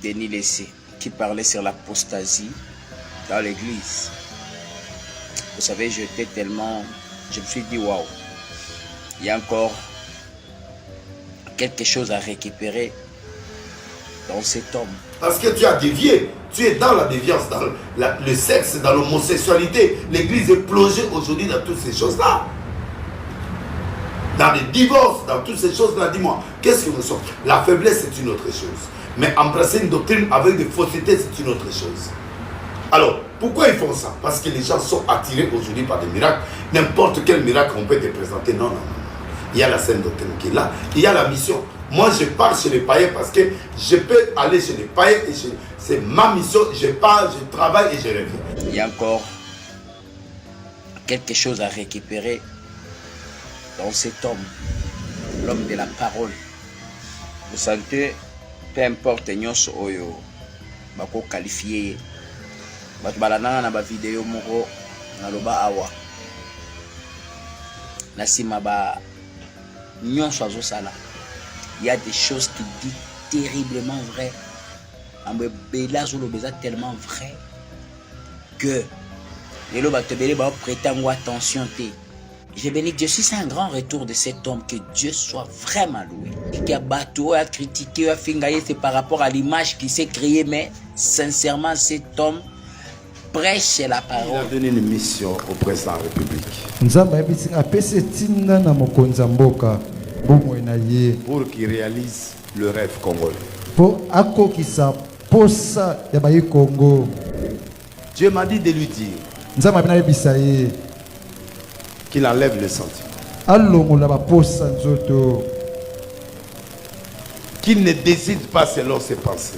Denis Lessé, qui parlait sur l'apostasie dans l'église. Vous savez, je me suis dit, waouh, il y a encore quelque chose à récupérer dans cet homme. Parce que tu as dévié, tu es dans la déviance, dans le sexe, dans l'homosexualité. L'église est plongée aujourd'hui dans toutes ces choses-là. Dans les divorces, dans toutes ces choses-là. Dis-moi, qu'est-ce que nous sommes? La faiblesse, c'est une autre chose. Mais embrasser une doctrine avec des faussetés, c'est une autre chose. Alors, pourquoi ils font ça? Parce que les gens sont attirés aujourd'hui par des miracles. N'importe quel miracle on peut te présenter. Non, non, non. Il y a la saine doctrine qui est là. Il y a la mission. Moi, je pars chez les païens parce que je peux aller chez les païens et c'est ma mission. Je pars, je travaille et je reviens. Il y a encore quelque chose à récupérer dans cet homme, l'homme de la parole. Vous sentez, peu importe nyonso oyo bako qualifié bato balananga na ba vidéo moko na loba awa na sima ba nyonso azosala. Il y a des choses qui disent terriblement vraies. Ambe bela zo lobeza tellement vrai que les loba te bele ba prêter attention te. Je bénis Dieu. Si c'est un grand retour de cet homme, que Dieu soit vraiment loué. Qui a battu, a critiqué, a fingaillé, c'est par rapport à l'image qui s'est créée. Mais sincèrement, cet homme prêche la parole. Il a donné une mission au président de la République. Pour qu'il réalise le rêve congolais. Dieu m'a dit de lui dire qu'il enlève le sentiment. Qu'il ne décide pas selon ses pensées.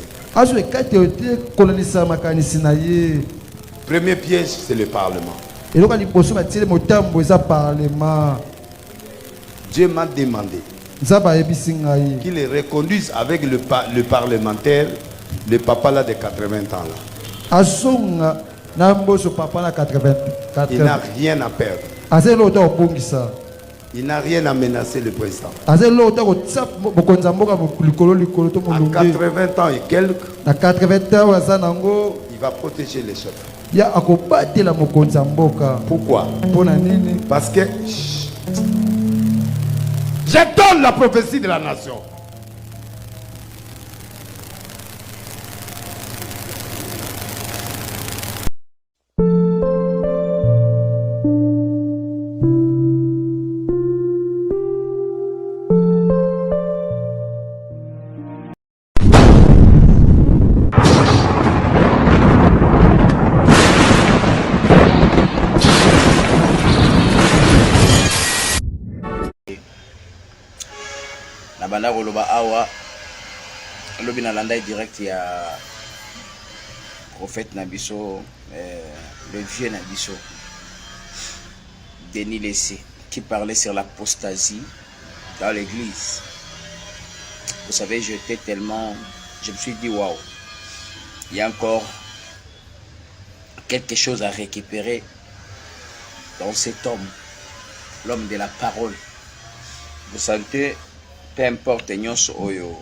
Premier piège, c'est le Parlement. Dieu m'a demandé qu'il reconduise avec le parlementaire, le papa là de 80 ans là. Il n'a rien à perdre. Il n'a rien à menacer le président. À 80 ans et quelques, il va protéger les chefs. Pourquoi? Parce que je donne la prophétie de la nation. Nabanda koloba awa lobi na landa direct ya prophète Nabiso, le vieux Nabiso, Denis Lessé, qui parlait sur l'apostasie dans l'église. Vous savez, je me suis dit waouh, il y a encore quelque chose à récupérer dans cet homme, l'homme de la parole. Vous sentez, peu importe nyonso oyo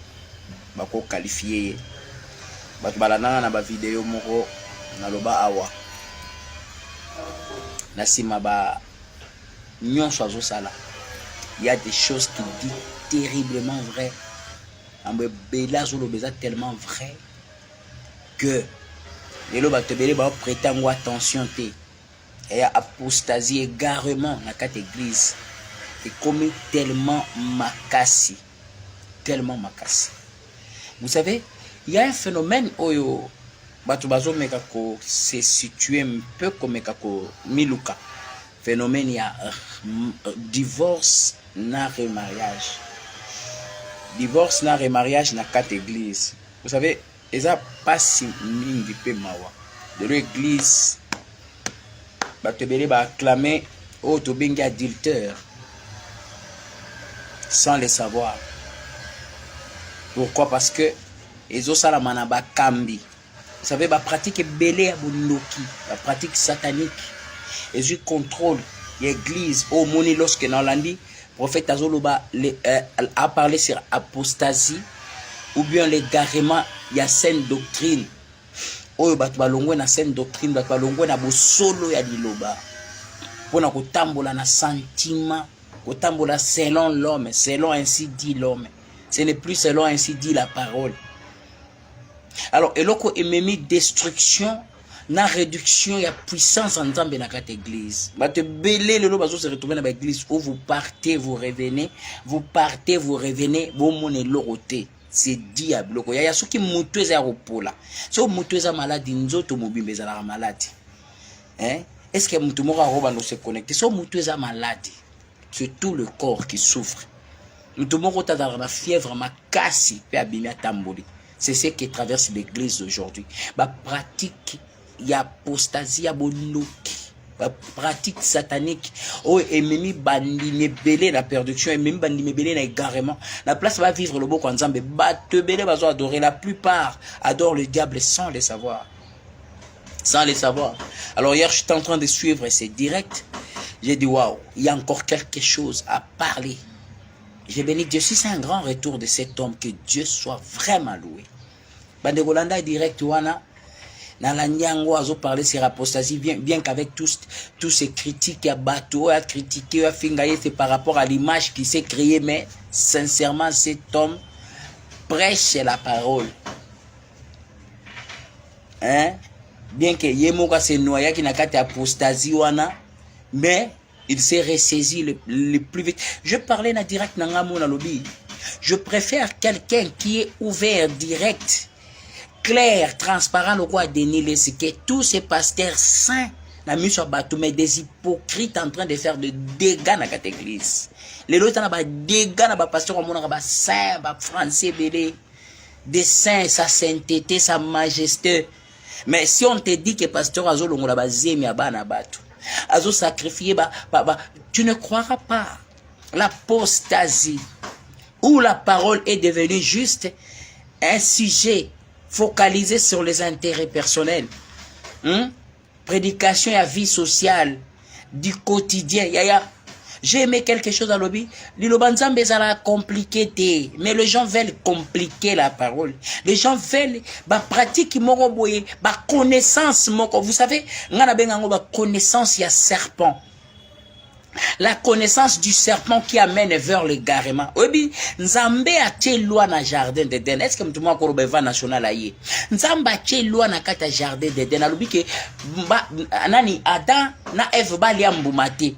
bako qualifié bato balananga na ba vidéo moko na loba awa na sima ba nyonso azosala. Il y a des choses qui disent terriblement vraies. Ambe bela zo lobeza tellement vrai que les loba te bele ba prêter attention te. Et apostasie égarement na quatre église. Et comme tellement makasi. Tellement makasi. Vous savez, il y a un phénomène où Batubazo Mekako se situe un peu comme Mekako Miluka. Phénomène, il y a divorce, na remariage. Divorce, na remariage, na quatre églises. Vous savez, ils n'ont pas si mingi pe mawa. De l'église, Batubele va acclamer au Tobengi adultère. Sans le savoir. Pourquoi? Parce que les osalamana ba kambi. Vous savez, la pratique belé à Bundoki, la pratique satanique. Et contrôle l'église au moni lorsque dans l'andi, prophète Azoloba a parlé sur apostasie ou bien l'égarement ya saine doctrine. Oyo bato balongwe na saine doctrine, bato balongwe na bosolo ya liloba. Pona kotambola na sentiment, kotambola selon l'homme, selon ainsi dit l'homme. Ce n'est plus selon ainsi dit la parole. Alors, eloko ememi destruction na réduction ya puissance en Nzambe na kata église. Bato belé lelo bazo se retrouver na ba église où vous partez, vous revenez, vous partez, vous revenez, bon mone loroté. C'est diable. Loko ya soki mutu eza ropola. So mutu eza malade nzoto mobimbe eza la malade. Hein? Est-ce que mutu moko roba no se connecter? So mutu eza malade. C'est tout le corps qui souffre. Mutu moko ta dans la fièvre makasi pe abimia tamboli. C'est ce qui traverse l'église d'aujourd'hui. Ba pratique ya apostasie ya boloki. Ba pratique satanique. Oh ememi bandi mebele la perdition, ememi bandi mebele na égarement. La place va vivre le beau quand Nzambe ba te belé va adorer. La plupart adorent le diable sans le savoir. Sans le savoir. Alors hier j'étais en train de suivre ces directs. J'ai dit waouh, il y a encore quelque chose à parler. J'ai béni Dieu. Si c'est un grand retour de cet homme, que Dieu soit vraiment loué. Bande Golanda direct wana na la nyango azo parler sur apostasie bien qu'avec tous ces critiques à bateau à critiquer à fingayer, c'est par rapport à l'image qui s'est créée, mais sincèrement cet homme prêche la parole. Hein? Bien que yemoka se noya qui n'a qu'à apostasie wana, mais il s'est ressaisi le plus vite. Je parlais na direct nangamo na lobby. Je préfère quelqu'un qui est ouvert, direct, clair, transparent, le quoi dénier, c'est que tous ces pasteurs saints, la mise sur bateau, mais des hypocrites en train de faire de dégâts dans cette église. Les autres, il y a des dégâts dans les pasteurs, il y a des saints, des français, des saints, sa sainteté, sa majesté. Mais si on te dit que pasteur Azo Longola bazemi abana batu, Azo sacrifié, tu ne croiras pas. L'apostasie, où la parole est devenue juste un sujet focalisé sur les intérêts personnels. Prédication et vie sociale, du quotidien. J'ai aimé quelque chose à l'objet. L'Ilobanzambe est compliqué, mais les gens veulent compliquer la parole. Les gens veulent pratique connaissance. Vous savez, connaissance, il y a serpent. La connaissance du serpent qui amène vers l'égarement. Obi, Nzambe a té loi na jardin d'Éden. Est-ce que mtuma ko robeva national aye? Nzambe a té loi na kata jardin d'Éden. Alobi ke nani Adam na Eve ba liambumate.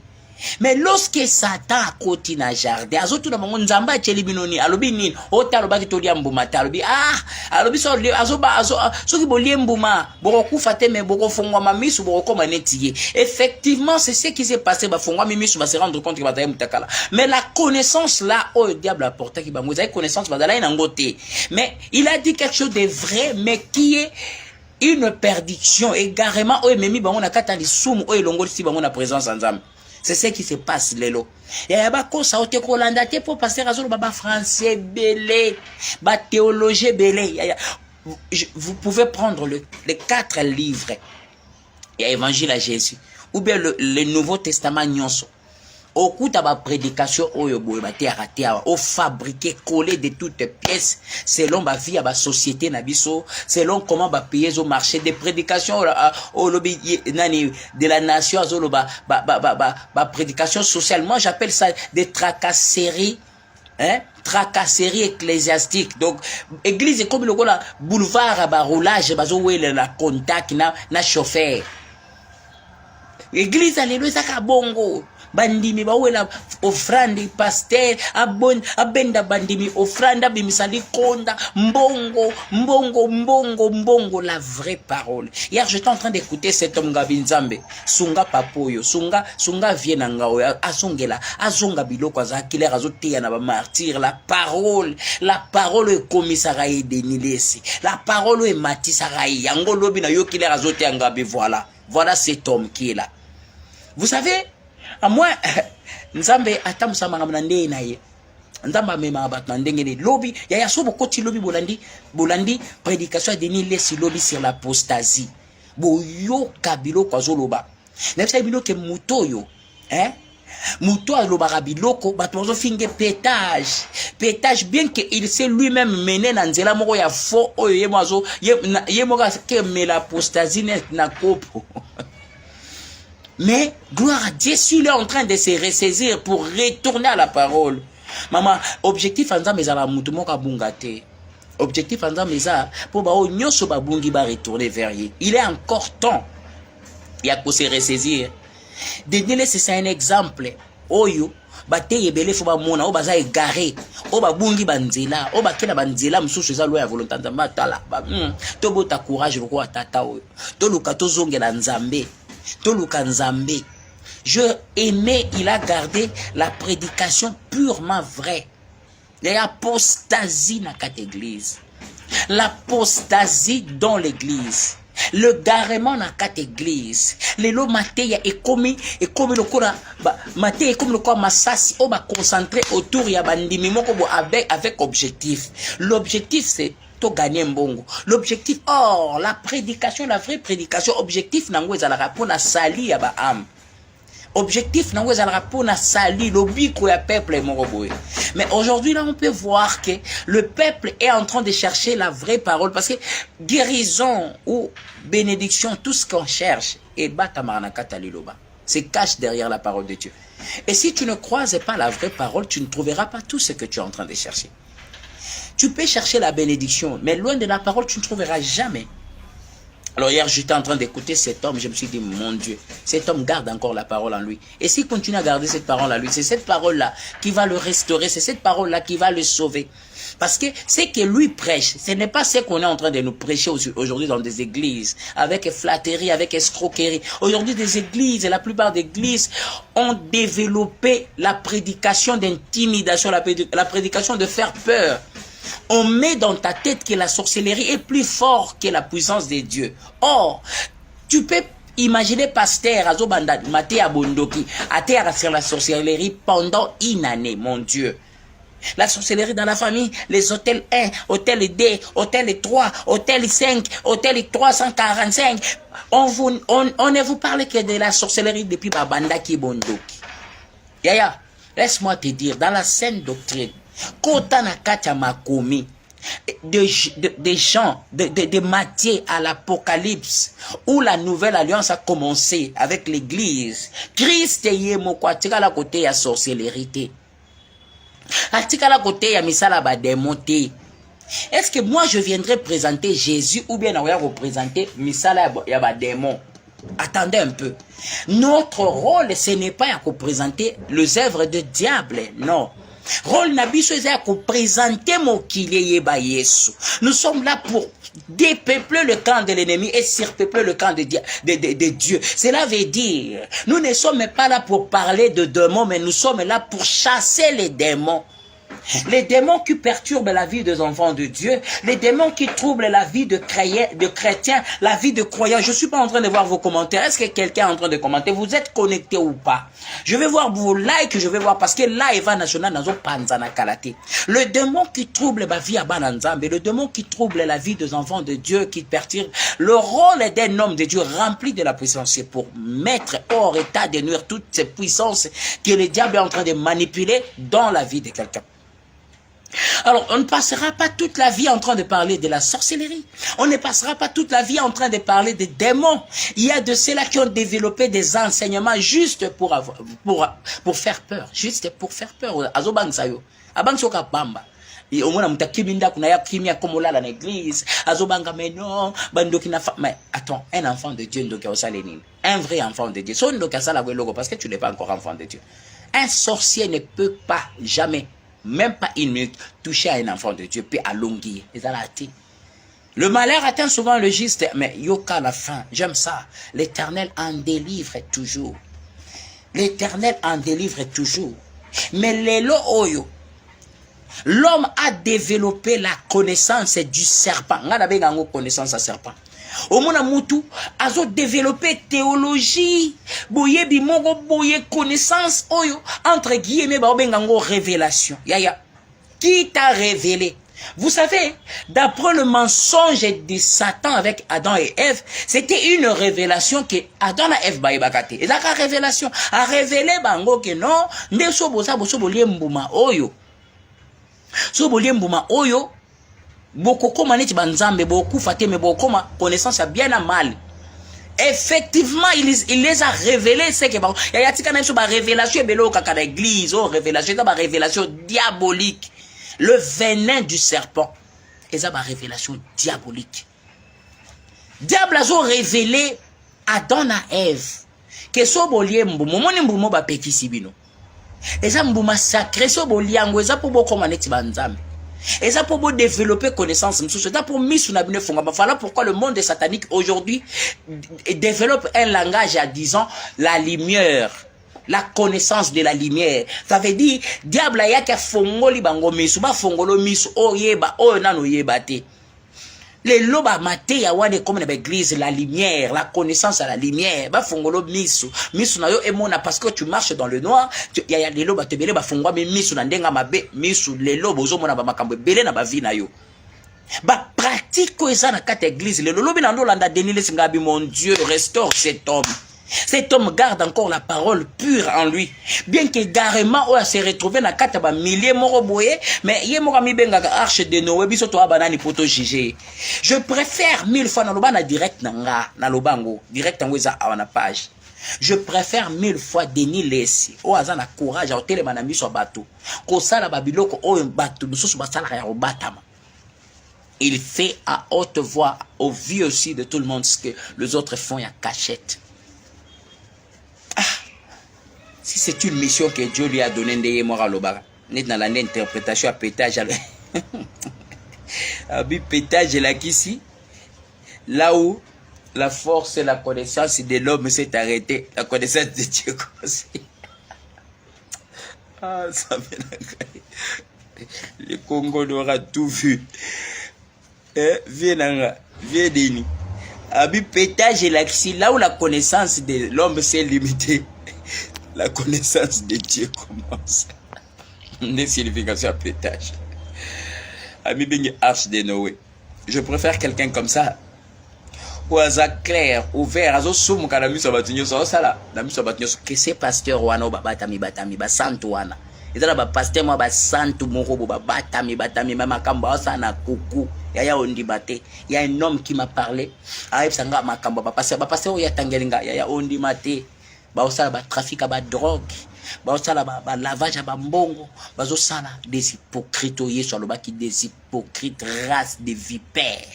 Mais lorsque Satan a côté na jardin, azotu na bango Nzambe a té libinoni. Alobi nini? Ota aloba ki to liambumate. Alobi alobi so ki bo liambuma, boko kufa te me boko fongwa mamisu boko koma netiye. Effectivement, c'est ce qui s'est passé. Ba fongwa mamisu va se rendre compte que bataye mutakala. Mais la connaissance là, oh le diable a porté qui ba vous avez connaissance ba dala ina ngote. Mais il a dit quelque chose de vrai, mais qui est une perdition égarément. Oh memi bango na kata li sumu oh elongoli si bango na présence ensemble. C'est ce qui se passe, Lelo. Et il y a des choses qui sont pour passer à la français, belé, la théologie, belé. Vous pouvez prendre les 4 livres. Il y a l'Évangile à Jésus. Ou bien le Nouveau Testament, nyonso. Au coup de la prédication, au fabriquer, coller de toutes pièces, selon ma vie à la société, selon comment va payer au marché, des prédications au lobby de la nation, prédication sociale. Moi, j'appelle ça des tracasseries, tracasseries ecclésiastiques. Donc, église est comme le boulevard, roulage, la contact, na chauffeur. Église, alléluia, ça bongo. Bandimi bawela offrande pasteur abenda bandimi offrande bimisali konda mbongo la vraie parole. Hier j'étais en train d'écouter cet homme Gabinzambe sunga papoyo sunga viena ngao asongela azonga biloko azakile azoteya na ba martyr. La parole est commissariat de Nilesi, la parole est matisaraï yango lobi na yokile azoteya ngabe. Voilà cet homme qui est là. Vous savez, à moi, Nzambe atam samanga mnande na ye. Nzamba mema bat mandengene lobby, ya so bokoti lobby bolandi prédication de Nilesi lobby sur l'apostasie. Bo yo kabilo kwa zoloba. Nepsa bino ke mutoyo, Muto alobaka biloko bato bazofinga pétage. Pétage bien que il s'est lui-même mené na nzela moko ya faux oyo ye moko ke mela apostasie na kopo. Mais gloire à Dieu, si il est en train de se ressaisir pour retourner à la parole. Maman, objectif en disant mais à la mutu moko bungate. Objectif en disant mais ça pour ba o nyoso ba bungi ba retourner vers lui. Il est encore temps. Il y a qu'on se ressaisir. Denele c'est un exemple. Oyo bate yebele fo ba mona o baza égaré o ba bungi banzela o ba kena banzela msusu za lo ya volonté nzamba tala ba to bota courage loko atata oyo to luka to zongela nzambe to luka nzambe. Je aimais, il a gardé la prédication purement vraie. L'apostasie dans cette église. L'apostasie dans l'église. Le garement dans cette église. Les lots maté est comme le coura maté est comme le corps massasi on va concentrer autour ya bandimi moko avec objectif. L'objectif c'est to gagner mbongo. L'objectif la prédication, la vraie prédication, objectif nango ezalaka pona sali ya ba âme. Objectif nango ezalaka pona sali lobiko ya peuple moko. Mais aujourd'hui là on peut voir que le peuple est en train de chercher la vraie parole parce que guérison ou bénédiction, tout ce qu'on cherche et se cache derrière la parole de Dieu. Et si tu ne croises pas la vraie parole, tu ne trouveras pas tout ce que tu es en train de chercher. Tu peux chercher la bénédiction, mais loin de la parole, tu ne trouveras jamais. Alors hier, j'étais en train d'écouter cet homme, je me suis dit, mon Dieu, cet homme garde encore la parole en lui. Et s'il continue à garder cette parole en lui, c'est cette parole-là qui va le restaurer, c'est cette parole-là qui va le sauver. Parce que ce que lui prêche, ce n'est pas ce qu'on est en train de nous prêcher aujourd'hui dans des églises, avec flatterie, avec escroquerie. Aujourd'hui, des églises, et la plupart des églises ont développé la prédication d'intimidation, la prédication de faire peur. On met dans ta tête que la sorcellerie est plus forte que la puissance de Dieu. Or, tu peux imaginer pasteur Azobanda Maté Abondoki à terre sur la sorcellerie pendant une année, mon Dieu. La sorcellerie dans la famille, les hôtels 1, hôtel 2, hôtel 3, hôtel 5, hôtel 345. On ne vous parle que de la sorcellerie depuis Babanda Kibondoki. Yaya, laisse-moi te dire, dans la saine doctrine, Kotana Katia Makomi, des gens, de Matthieu à l'Apocalypse, où la nouvelle alliance a commencé avec l'église. Christ est moko atika la côté ya sorcellerie. Atika la côté ya misala ba démonté. Est-ce que moi je viendrais présenter Jésus ou bien on va représenter misala ya ba démon? Attendez un peu. Notre rôle ce n'est pas à représenter les œuvres de diable, non. Rôle nabiso est pour présenter mokili yeba Yesu. Nous sommes là pour dépeupler le camp de l'ennemi et surpeupler le camp de Dieu. Cela veut dire, nous ne sommes pas là pour parler de démons, mais nous sommes là pour chasser les démons. Les démons qui perturbent la vie des enfants de Dieu, les démons qui troublent la vie de chrétiens, la vie de croyants. Je ne suis pas en train de voir vos commentaires. Est-ce que quelqu'un est en train de commenter? Vous êtes connecté ou pas? Je vais voir vos likes, je vais voir parce que là, Eva National n'a pas kalate. Le démon qui trouble la vie à Bananzambe, le démon qui trouble la vie des enfants de Dieu, qui perturbe le rôle d'un homme de Dieu rempli de la puissance, c'est pour mettre hors état de nuire toutes ces puissances que le diable est en train de manipuler dans la vie de quelqu'un. Alors, on ne passera pas toute la vie en train de parler de la sorcellerie. On ne passera pas toute la vie en train de parler des démons. Il y a de ceux-là qui ont développé des enseignements juste pour faire peur. Juste pour faire peur. Azobangsayo. Abangsoka bamba. Et au moins, mutakibinda kunaya kimia comme là dans l'église. Azobanga mais non. Mais attends, un enfant de Dieu ndoka osalenine. Un vrai enfant de Dieu. Son ndoka sala logo parce que tu n'es pas encore enfant de Dieu. Un sorcier ne peut pas jamais, même pas une minute, toucher à un enfant de Dieu, puis à longuir. Le malheur atteint souvent le juste, mais yoka la fin, j'aime ça. L'Éternel en délivre toujours. L'Éternel en délivre toujours. Mais l'homme a développé la connaissance du serpent. On a une connaissance à serpent. Au monde mutu azo développer théologie boye bimongo boye connaissance oyo entre guillemets ba bengango révélation yaya qui t'a révélé Vous savez, d'après le mensonge de Satan avec Adam et Ève, c'était une révélation que Adam et Ève baïbakate. Et la révélation a révélé bango que non, ne sobosa bosobolie mbuma oyo. Sobolie mbuma oyo, bokoko maneti banzambe, boku fate me bokoma connaissance à bien à mal. Effectivement, il les a révélés, c'est que il y a tika même sur la révélation belo kaka l'église, oh révélation, la révélation diabolique. Le venin du serpent. Et ça, ma révélation diabolique. Diable a révélé Adam et Ève. Que so bolie mbumo, moni mbumo ba peki sibino. Et ça mbuma sacré so bolie ango, et ça pour bo komaneti banzambe. Et ça pour développer connaissance, c'est ça pour mis sur abine fonga. Voilà pourquoi le monde satanique aujourd'hui développe un langage à disant la lumière. La connaissance de la lumière. Ça veut dire, diable a yaka fongoli bango misu, ba fongolo misu, oh yeba, oh nano yeba te. Les loba maté ya wane comme dans l'église, la lumière, la connaissance à la lumière, ba fongolo misu. Misu na yo emona parce que tu marches dans le noir, ya ya les loba te bele ba fongwa me misu na ndenga mabe, misu les loba ozomona ba makambo bele na ba vie na yo. Ba pratique ko eza na kata église, le lobi na ndolanda denile singabi mon Dieu, restaure cet homme. Cet homme garde encore la parole pure en lui. Bien qu'égarément, on s'est retrouvé dans 4 milliers moroboye, mais yé mora mi benga arche de Noé, biso to abanani poto jige. Je préfère 1000 fois na lobana direct nanga, na lobango, direct en weza awana page. Je préfère 1000 fois Denis Lesi. O azana courage au telema na miso bato. Ko sala babiloko o bato, biso basala ya obatama. Il fait à haute voix, au vu aussi de tout le monde ce que les autres font à cachette. Si c'est une mission que Dieu lui a donnée, n'est dans l'interprétation à pétage. Pétage là qu'ici, là où la force et la connaissance de l'homme s'est arrêtée, la connaissance de Dieu aussi. Ah, ça fait le Congo aura tout vu. Viens Deni. Abi pétage là qu'ici, là où la connaissance de l'homme s'est limitée. La connaissance de Dieu commence. Des significations à pétage. Ami Bengi Arche de Noé. Je préfère quelqu'un comme ça. Ou à clair, ouvert, à zoom, quand la mise à batigno, ça là. La mise à batigno, que c'est pasteur Wano, batami, ba santo wana. Et là, pasteur, moi, ba santo moro, batami, mama kamba, ça na coucou. Yaya on dit bate. Il y a un homme qui m'a parlé. Aïe, sanga makamba, pasteur, ya tangelinga, yaya on dit mate. Baosala ba trafic à ba drogue, baosala ba lavage à ba mbongo, bazosala des hypocrites au sur le bas qui des hypocrites race de vipères,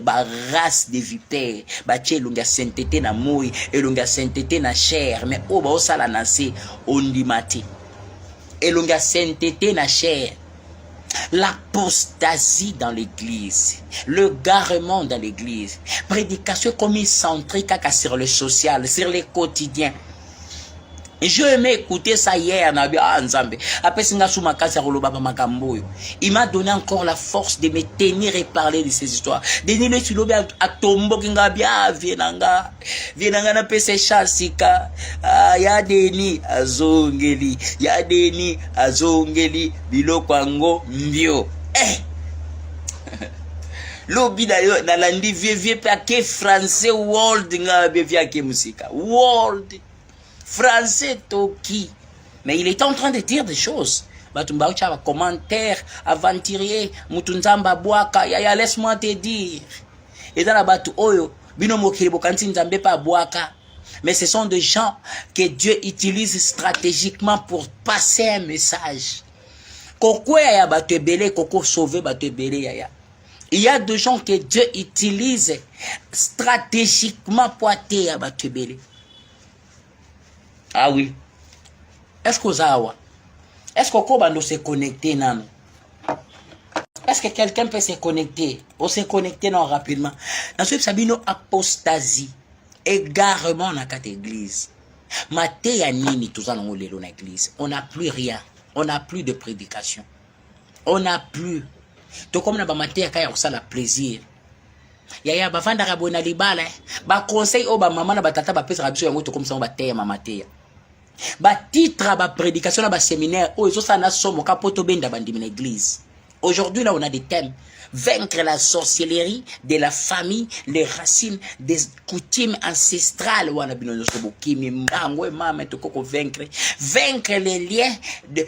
ba race de vipères, ba tche lunga sainteté na moi et lunga sainteté na chair, mais oh baosala nase ondimati, et lunga sainteté na chair. L'apostasie dans l'église, le garement dans l'église, prédication comme centrique sur le social, sur les quotidiens. Je aimais écouter ça hier, il m'a donné encore la force de me tenir et parler de ces histoires. Denis le Silobi a tombo kingabia, vienanga na pese chasika, ya Denis azongeli, bilokwango mbio. Lobi na landi vieux paquet français world nga bevia ke musika. World français toki. Mais il était en train de dire des choses. Batumba ucha commentaire aventurier mutunzamba boaka ya laisse-moi te dire. Et dans la batu oyo bino mokili bokanti nzambe pa boaka. Mais ce sont des gens que Dieu utilise stratégiquement pour passer un message. Koko ya batu belé koko sauver batu belé ya. Il y a des gens que Dieu utilise stratégiquement pour atteindre à batu belé. Ah oui. Est-ce que Zawa? Est-ce que Kobando s'est connecté non? Est-ce que quelqu'un peut se connecter? On s'est connecté non rapidement. Dans ce Sabino apostasie, égarement dans cette église. Maté ya nini tout ça dans l'église. On n'a plus rien. On n'a plus de prédication. On n'a plus. Tout comme na maté ya kaya ça la plaisir. Yaya bavanda rabona libala. Ba conseil o ba maman na batata ba pesa rabiso yango to comme ça on ba teya mamateya. Ba titre ba prédication na ba séminaire o eso sana somo kapoto benda bandimi na église. Aujourd'hui, là, on a des thèmes. Vaincre la sorcellerie de la famille, les racines des coutumes ancestrales. Vaincre les liens de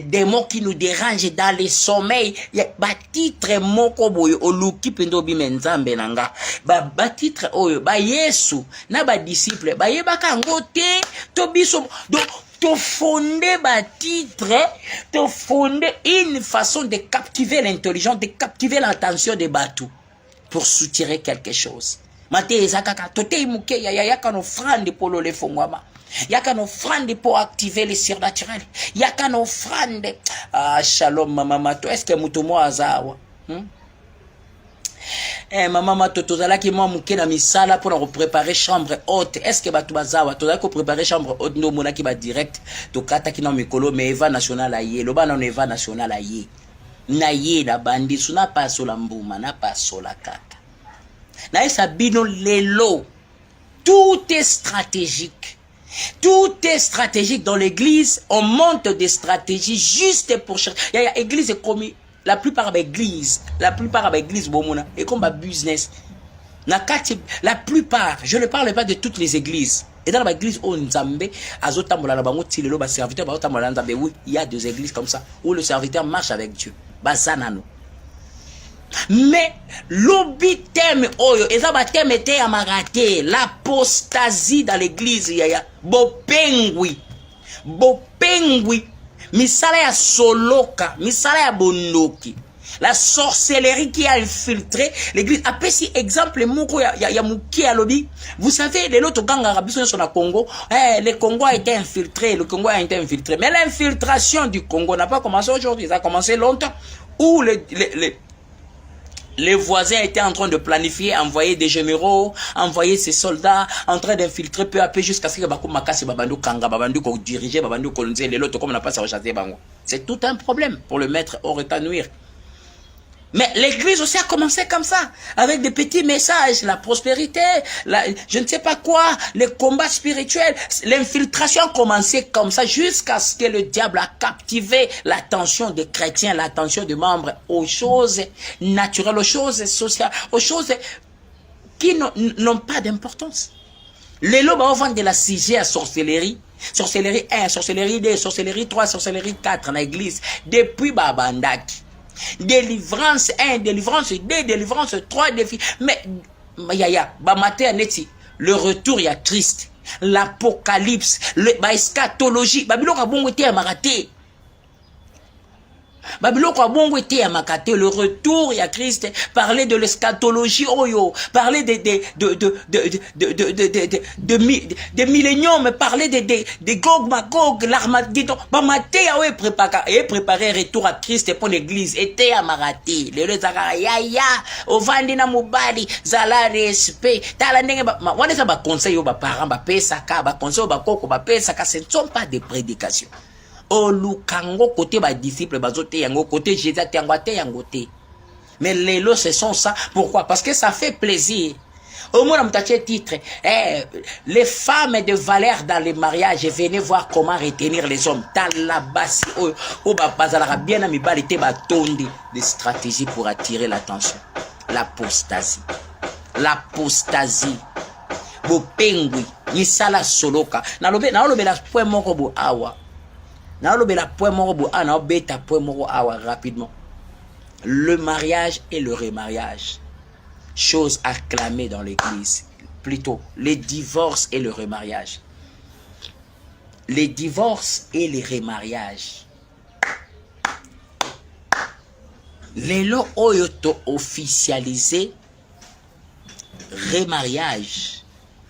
démons qui nous dérangent dans les sommeils. Il y a un titre moko boyo oluki pendo bimenzambe nanga. Ba titre oyo ba Yesu na ba disciple ba yebaka ngote to biso donc te fonder ba titre, te fonder une façon de captiver l'intelligence, de captiver l'attention des bateaux pour soutirer quelque chose. Mate ezakaka tote imuke ya kano offrande pour le fongwama. Yaka no offrande pour activer les surnaturels. Yaka no offrande. Ah shalom mama to est-ce que mutumo azawa? Maman mato tozalaki mwa muke na misala pour préparer chambre haute. Est-ce que batu bazawa tozalaki préparer chambre haute ndo monaki ba direct to kata ki na mikolo mais Eva national aye loba na Eva national aye na ye na bandi suna paso la mbuma na paso la kaka na esa bino lelo. Tout est stratégique. Tout est stratégique dans l'église. On monte des stratégies juste pour chercher. Il y a église commis. La plupart des églises, bomona, et comme un business. La plupart, je ne parle pas de toutes les églises. Et dans l'église, oui, il y a des églises comme ça, où le serviteur marche avec Dieu. Mais l'obi thème oyo eza ba thème était à maraté l'apostasie dans l'église yaya bopengwi misala ya soloka misala ya bondoki la sorcellerie qui a infiltré l'église. Après si exemple moko ya muki ya lobi, vous savez les autres ganga biso sur le Congo, le Congo a été infiltré, mais l'infiltration du Congo n'a pas commencé aujourd'hui, ça a commencé longtemps où les voisins étaient en train de planifier, envoyer des généraux, envoyer ses soldats, en train d'infiltrer peu à peu jusqu'à ce que Bakou Makasi Babandou Kanga, Babandou ko diriger, Babandou coloniser les autres comme on n'a pas sa rechassé Bango. C'est tout un problème pour le mettre au rétanuir. Mais l'église aussi a commencé comme ça, avec des petits messages, la prospérité, je ne sais pas quoi, les combats spirituels. L'infiltration a commencé comme ça jusqu'à ce que le diable a captivé l'attention des chrétiens, l'attention des membres aux choses naturelles, aux choses sociales, aux choses qui n'ont pas d'importance. Les lobes vont de la CG à sorcellerie. Sorcellerie 1, sorcellerie 2, sorcellerie 3, sorcellerie 4 dans l'église. Depuis Babandaki. Délivrance 1, délivrance 2, délivrance 3, défi. Mais, le retour, il y a Christ. L'apocalypse, l'eschatologie. Babylone a bon été à maraté. Le retour, il y a Christ. Parler de l'eschatologie, parler de milléniums, parler de Gog Magog, l'Armageddon. Préparer retour à Christ pour l'église. Était à maraté. Le Zagaya, au Vandina Mubali, Zala respect. On est à conseil aux parents, Pesaka, conseil aux Koko, Pesaka. Ce ne sont pas des prédications. Olukango côté ba disciple bazote yango côté Jésus yangote yangote. Mais les lots ce sont ça. Pourquoi? Parce que ça fait plaisir. Au moins on titre les femmes de valeur dans les mariages, venez voir comment retenir les hommes. Talabasi o ba bazala bien ami balite ba tondi des stratégies pour attirer l'attention. L'apostasie. Bo pengui ni sala soloka. Na lobe la point moko bo awa. Rapidement. Le mariage et le remariage. Chose acclamée dans l'église. Plutôt, les divorces et le remariage. Les divorces et les remariages. Les lots oyoto officialisé remariage.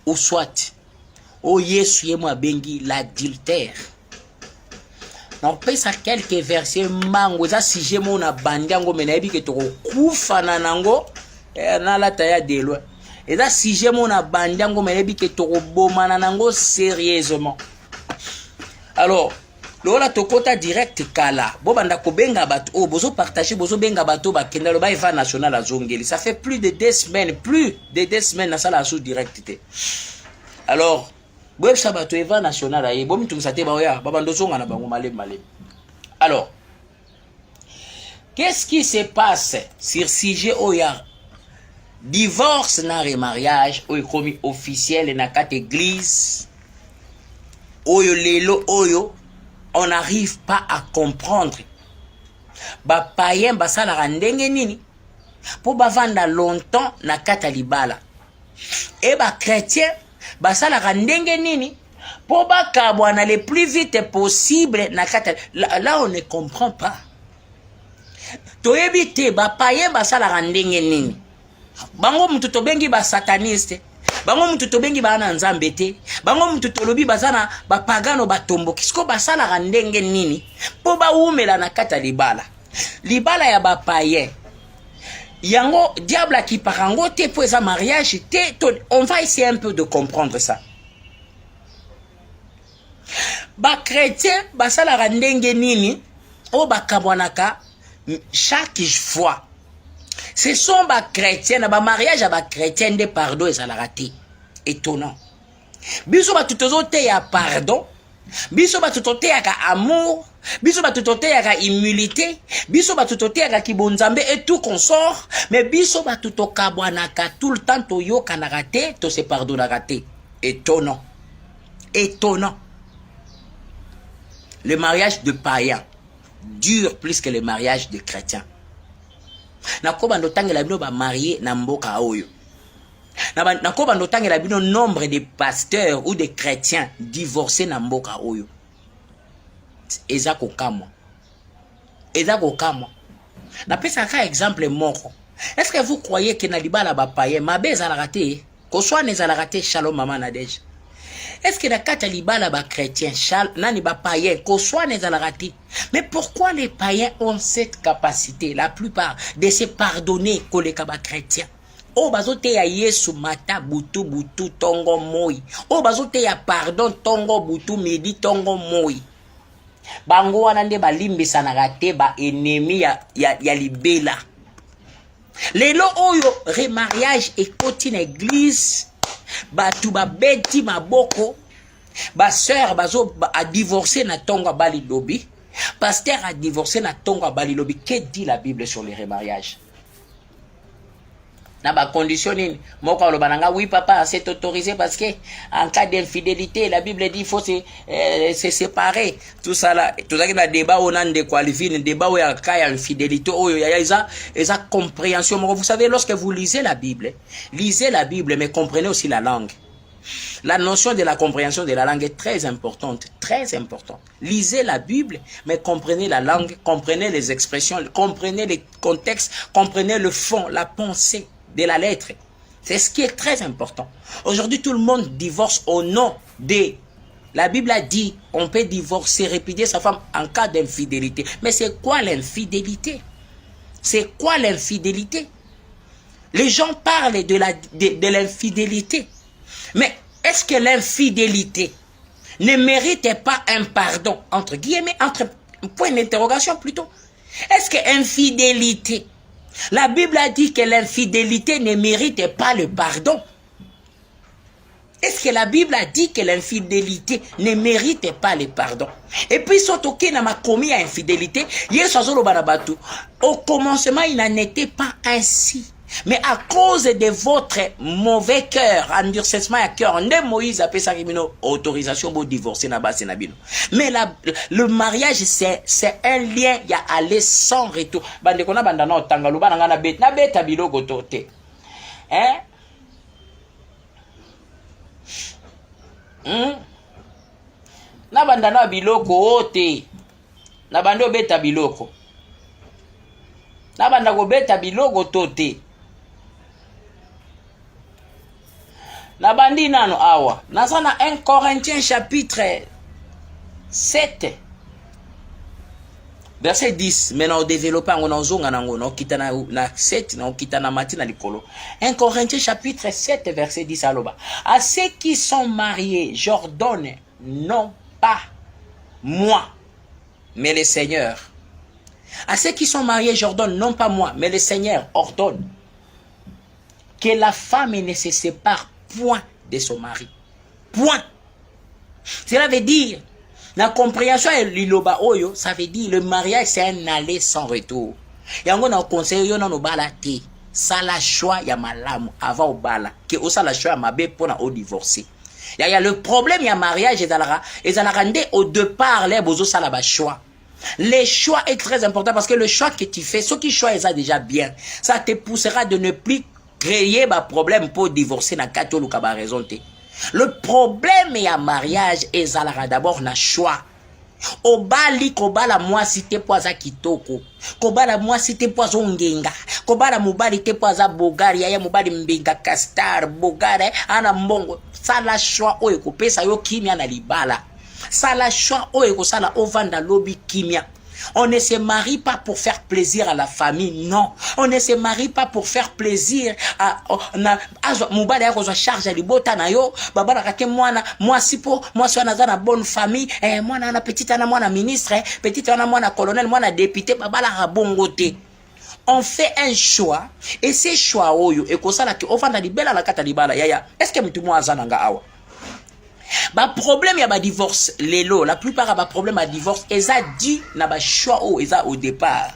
Ou soit, yesu moi bengi l'adultère. On peut ça quelques versets mango ça si j'ai mon abandango menabi que to kufana nango na la taya de loin et ça si j'ai mon abandango menabi que to bomana nango sérieusement. Alors lola tokota direct kala bobanda ko benga bato o bozo partager bozo benga bato ba kenda lo ba Eva national à Zongeli, ça fait plus de 2 semaines na sala sous directité. Alors alors, Qu'est-ce qui se passe sur sujet oya divorce na remariage oyo komi officiel na kati église oyo lelo oyo on n'arrive pas à comprendre ba païen basalaka ndenge nini po bavanda longtemps na kati libala et ba chrétien basalaka ndenge nini po bakabwana le plus vite possible na kati là on ne comprend pas toyebi te ba païen basalaka ndenge nini bango mutu tobengi ba sataniste bango mutu tobengi bana nzambe te bango mutu tolobi bazana ba pagano batomboki siko basalaka ndenge nini po baumela na kati libala ya ba païen yango diable qui parango te po eza mariage te on va essayer un peu de comprendre ça ba chrétien basalaka ndenge nini o bakabwanaka chaque fois. Ce sont les chrétiens, les mariages à les chrétiens de pardon et ça l'a raté. Étonnant. Biso ba tutozote ya pardon, biso ba tutote ya amour, biso ba tutote ya humilité, biso ba tutote ya kibonzambe et tout consort, mais biso ba tutoka bwanaka tout le temps to yoka na raté, to se pardon na raté. Étonnant. Étonnant. Le mariage de païens dure plus que le mariage de chrétiens. Nakoba ndotangela bino ba marié na mboka oyo. Nakoba ndotangela bino nombre de pasteurs ou de chrétiens divorcés na mboka oyo. Ezako kamwa. Ezako kamwa. Na pesa ka exemple moko. Est-ce que vous croyez que na libala ba paye mabe za la raté? Ko soit ne za la raté shalom maman Nadège. Est-ce que la Catalibala ba chrétien nani ba païen qu'on soit les raté? Mais pourquoi les païens ont cette capacité, la plupart, de se pardonner que les chrétiens? Oh bazote ya Yesu mata butu butu tongo moi. Oh bazote ya pardon tongo butu midi tongo moi. Bango wanande ba limbisa na raté ba ennemi ya libela. Lelo oyo remariage et continue église. Batu ba beti maboko ba sœur bazo a divorcé na tongo bali lobi pasteur a divorcé na tongo bali lobi. Que dit la Bible sur les remariages? Na ba condition ni moko lo bananga oui papa c'est autorisé parce que en cas d'infidélité la Bible dit il faut se séparer tout ça là tout ça qui na débat on a de qualifier débat où il y a cas infidélité oh il y a esa compréhension. Vous savez lorsque vous lisez la Bible mais comprenez aussi la langue. La notion de la compréhension de la langue est très importante, très importante. Lisez la Bible, mais comprenez la langue, comprenez les expressions, comprenez les contextes, comprenez le fond, la pensée de la lettre. C'est ce qui est très important. Aujourd'hui, tout le monde divorce au nom de... La Bible a dit, on peut divorcer, répudier sa femme en cas d'infidélité. Mais c'est quoi l'infidélité? C'est quoi l'infidélité? Les gens parlent de l'infidélité. Mais est-ce que l'infidélité ne mérite pas un pardon, entre guillemets, entre point d'interrogation plutôt? Est-ce que infidélité, la Bible a dit que l'infidélité ne mérite pas le pardon? Est-ce que la Bible a dit que l'infidélité ne mérite pas le pardon? Et puis, surtout qu'il n'a commis à infidélité, au commencement, il n'en était pas ainsi. Mais à cause de votre mauvais cœur, endurcissement à cœur, Moïse a fait sa autorisation pour divorcer. Mais le mariage, c'est un lien, il y a aller sans retour. Hein? Na bandana biloko ote na bando beta biloko na banda go beta biloko tote na bandi nano awa na sana 1 Corinthiens chapitre 7 verset 10 maintenant développer ngona zonga nango no kitana na 7 na kitana matina likolo 1 Corinthiens chapitre 7 verset 10 aloba à ceux qui sont mariés j'ordonne non pas moi mais le Seigneur. À ceux qui sont mariés j'ordonne non pas moi mais le Seigneur ordonne que la femme ne se sépare point de son mari. Point. Cela veut dire la compréhension et l'iloba oyo, ça veut dire le mariage c'est un aller sans retour. yango na conseil yo na no bala te sala choix ya malamu avant obala ke osala choix ya mabe pona o divorcer. Il y a le problème, il y a mariage et au départ, les bozo sala ba choix. Les choix est très important parce que le choix que tu fais, ce qui choisit ça déjà bien, ça te poussera de ne plus créer un problème pour divorcer dans quatre ou ba raison. Le problème il y a mariage et d'abord na choix. Obali kobala mwasi te poaza kitoko kobala mwasi te poaza ngenga kobala mobali te poaza bogari ya mobali mbinga kastar bogare ana mbongo sala choix oyo kopesa yo kimia na libala sala choix oyo kosala ovanda lobi kimia. On ne se marie pas pour faire plaisir à la famille, non. On ne se marie pas pour faire plaisir à mobali ya kozwa charge libota na yo babana kake mwana mwasi po mwasi wana za na bonne famille mwana na petite ana mwana ministre petite ana mwana colonel mwana député babala rabongo te. On fait un choix et ces choix oyo ekosala ki ofanda libela la kata libala yaya. Est-ce que mtu mwa azananga awa? Ba problème ya ba divorce lelo la plupart ba problème à divorce eza dit na ba choix eza au départ.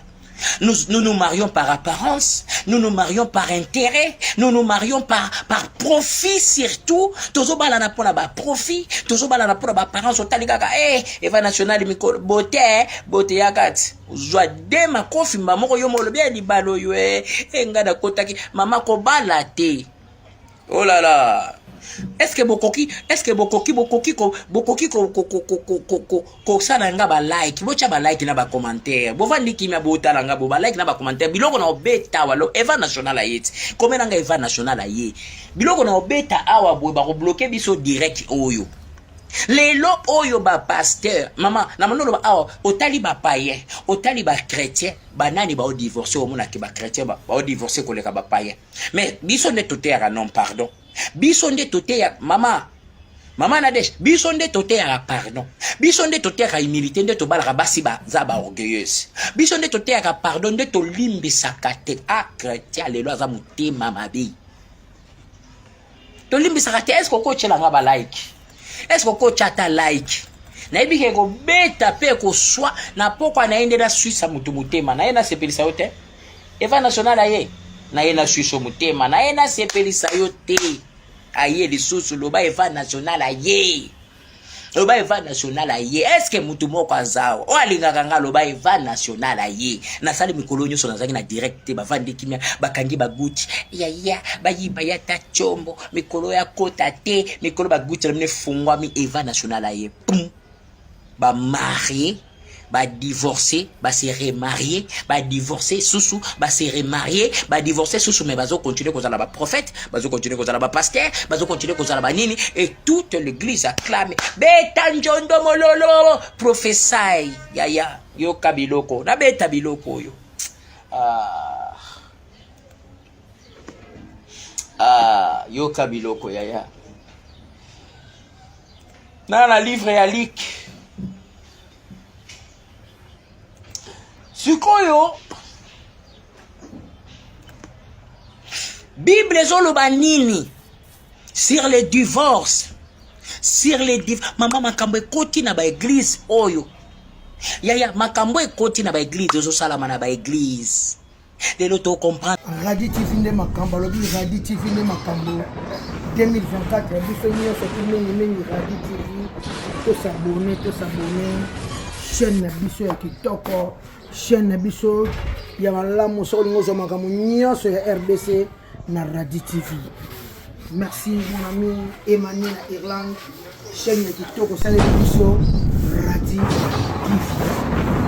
Nous nous marions par apparence, nous nous marions par intérêt, nous nous marions par profit surtout. Tozo bala na pona ba profit, tozo bala na pona ba apparence otalikaka eva national mikolo beauté yakat. Zwa de ma kofi mama yo molo bien di balo yo ngada kotaki mama ko bala te. Oh là là. Est-ce que bokoki ko sananga ba like bocha ba like na ba commentaire bo vandi kimia bo talanga bo ba like na ba commentaire biloko na obeta walo eva national ayeti komena nga eva national aye biloko na obeta awa bo ba ko bloquer biso direct oyo lelo oyo ba pasteur mama na manolo ba awa otali ba païen otali ba chrétien banani ba o divorcer o mona ke ba chrétien ba o divorcer koleka ba païen mais biso ne totéra non pardon. Bisonde tote ya mama Nadesh bisonde tote ya pardon bisonde tote ya humilité nde to balaka basi ba za ba orgueilleuse bisonde tote ya pardon nde to limbisa kate chrétien lelo za mutema mabi to limbisa kate. Est-ce ko chela nga ba like est-ce ko chata like na ibike ko beta pe ko swa na pokwa na ende da Suisse mutu mutema na ena sepelisa yote eva national aye na ena Suisse mutema na ena sepelisa yote aye lisusu loba eva national aye loba eva national aye. Est-ce que mutu moko azao o alingaka nga loba eva national aye na sali mikolo nyoso na zaki na direct ba vandi kimia bakangi baguti ya bayiba ya ta chombo mikolo ya kota te mikolo baguti na fungwa mi eva national aye ba marié ba divorcer ba se remarier ba divorcer susu ba se remarier ba divorcer susu mais bazo continuer kozala ba prophète bazo continuer kozala ba pasteur bazo continuer kozala ba nini et toute l'église acclame beta njondo mololo prophesai yaya yo kabiloko na beta biloko yo yo kabiloko yaya na livre ya lik Sukoyo Bible zoloba nini sur les divorces mama makambo ekoti na ba église oyo yaya makambo ekoti na ba église ozo salama na ba église lelo to comprendre Radio TV nde makambo lobi Radio TV nde makambo 2024 biso nyonso mingi Radio TV to s'abonner chaîne na biso ya kitoko chaîne na biso ya malamu solingo zo makambo nyonso ya RDC na Radio TV. Merci mon ami Emmanuel na Irlande chaîne ya kitoko sale biso Radio TV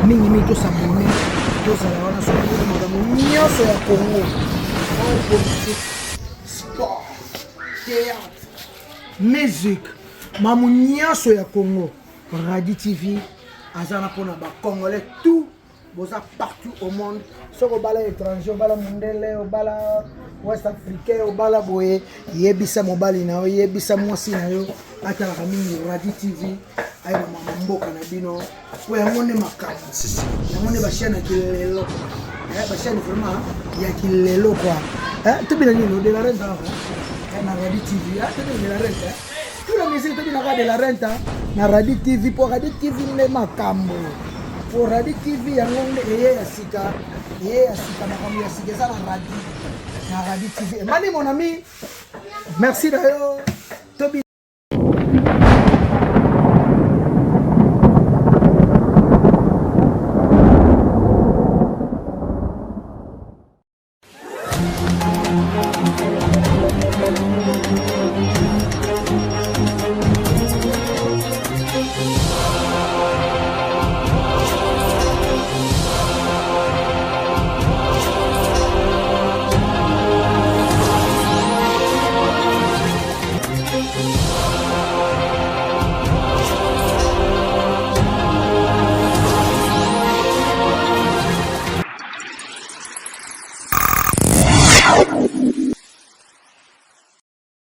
mingi to s'abonner to sala wana solingo makambo nyonso ya Congo politique sport théâtre musique mamu nyonso ya Congo Radio TV azana pona ba congolais tout boza partout au monde soko bala étranger bala mondele bala west africain bala boye yebisa mobali na yo yebisa mwasi na yo atala mingi Radio TV ay mama mboka na bino po yango makasi yango ba chaîne kilelo ba chaîne vraiment ya kilelo quoi to bina nino de la renta na Radio TV to de la renta tout la musique to bina de la renta na Radio TV pour Radio TV ne makambo pour Radi TV yango eye ya sika makambo ya sika eza na Radi TV. Mani mon ami, merci d'ailleurs.